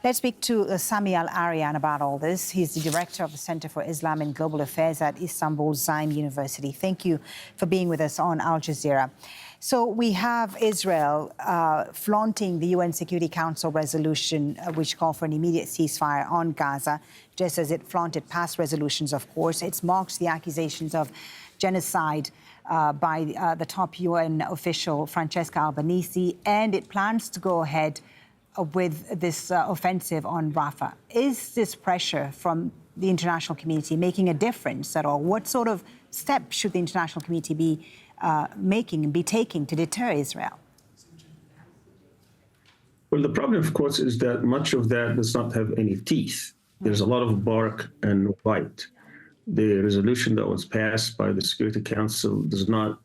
Let's speak to Sami Al-Arian about all this. He's the director of the Center for Islam and Global Affairs at Istanbul Zaim University. Thank you for being with us on Al Jazeera. So we have Israel flaunting the UN Security Council resolution, which called for an immediate ceasefire on Gaza, just as it flaunted past resolutions, of course. It's mocked the accusations of genocide by the top UN official, Francesca Albanese, and it plans to go ahead with this offensive on Rafah. Is this pressure from the international community making a difference at all? What sort of steps should the international community be making and be taking to deter Israel? Well, the problem, of course, is that much of that does not have any teeth. There's a lot of bark and bite. The resolution that was passed by the Security Council does not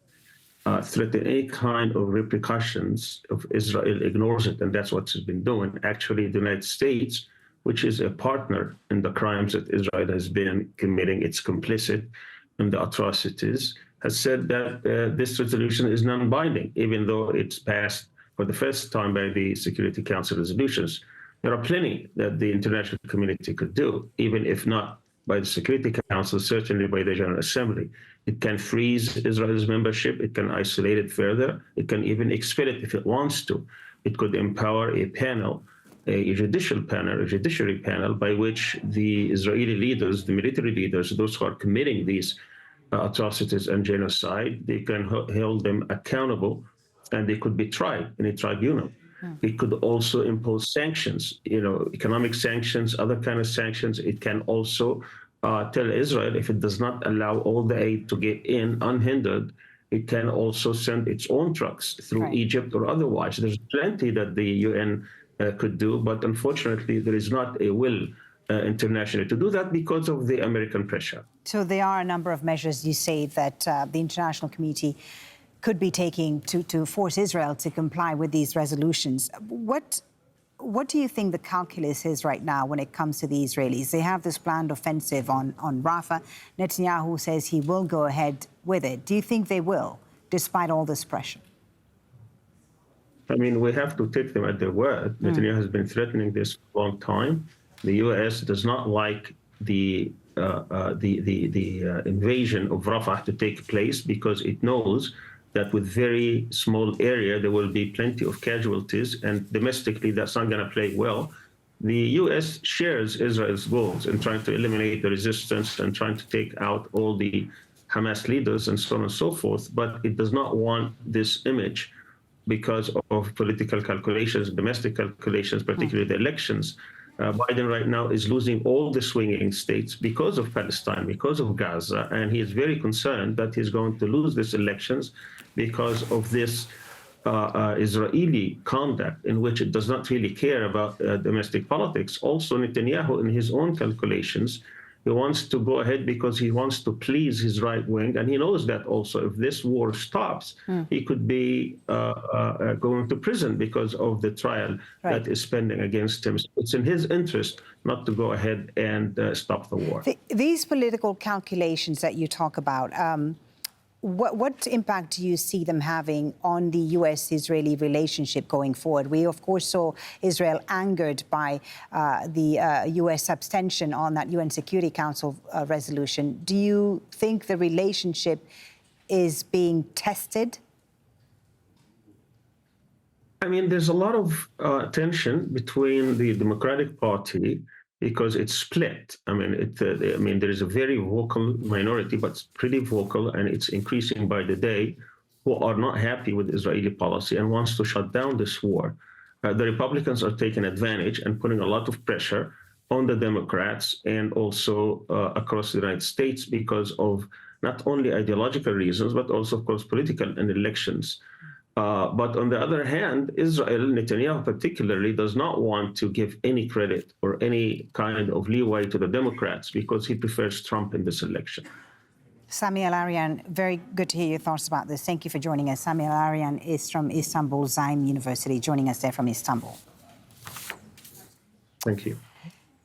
threaten any kind of repercussions if Israel ignores it, and that's what it's been doing. Actually, the United States, which is a partner in the crimes that Israel has been committing, it's complicit in the atrocities, has said that this resolution is non-binding, even though it's passed for the first time by the Security Council resolutions. There are plenty that the international community could do, even if not by the Security Council, certainly by the General Assembly. It can freeze Israel's membership. It can isolate it further. It can even expel it if it wants to. It could empower a panel, a judicial panel, a judiciary panel, by which the Israeli leaders, the military leaders, those who are committing these atrocities and genocide, they can hold them accountable, and they could be tried in a tribunal. It could also impose sanctions, economic sanctions, other kind of sanctions. It can also tell Israel, if it does not allow all the aid to get in unhindered, it can also send its own trucks through Egypt or otherwise. There's plenty that the UN could do, but unfortunately, there is not a will internationally to do that because of the American pressure. So there are a number of measures, you say, that the international community could be taking to force Israel to comply with these resolutions. What do you think the calculus is right now when it comes to the Israelis? They have this planned offensive on Rafah. Netanyahu says he will go ahead with it. Do you think they will, despite all this pressure? I mean, we have to take them at their word. Netanyahu has been threatening this for a long time. The U.S. does not like the invasion of Rafah to take place because it knows that with very small area, there will be plenty of casualties, and domestically, that's not going to play well. The U.S. shares Israel's goals in trying to eliminate the resistance and trying to take out all the Hamas leaders and so on and so forth, but it does not want this image because of political calculations, domestic calculations, particularly the elections. Biden right now is losing all the swinging states because of Palestine, because of Gaza, and he is very concerned that he's going to lose these elections because of this Israeli conduct in which it does not really care about domestic politics. Also, Netanyahu, in his own calculations, he wants to go ahead because he wants to please his right wing, and he knows that also if this war stops, he could be going to prison because of the trial that is pending against him. So it's in his interest not to go ahead and stop the war. These political calculations that you talk about, what impact do you see them having on the U.S.-Israeli relationship going forward? We, of course, saw Israel angered by the U.S. abstention on that UN Security Council resolution. Do you think the relationship is being tested? I mean, there's a lot of tension between the Democratic Party because it's split. I mean, there is a very vocal minority, but it's pretty vocal, and it's increasing by the day, who are not happy with Israeli policy and wants to shut down this war. The Republicans are taking advantage and putting a lot of pressure on the Democrats and also across the United States because of not only ideological reasons, but also, of course, political and elections. But on the other hand, Israel, Netanyahu particularly, does not want to give any credit or any kind of leeway to the Democrats because he prefers Trump in this election. Sami Al-Arian, very good to hear your thoughts about this. Thank you for joining us. Sami Al-Arian is from Istanbul Zaim University, joining us there from Istanbul. Thank you.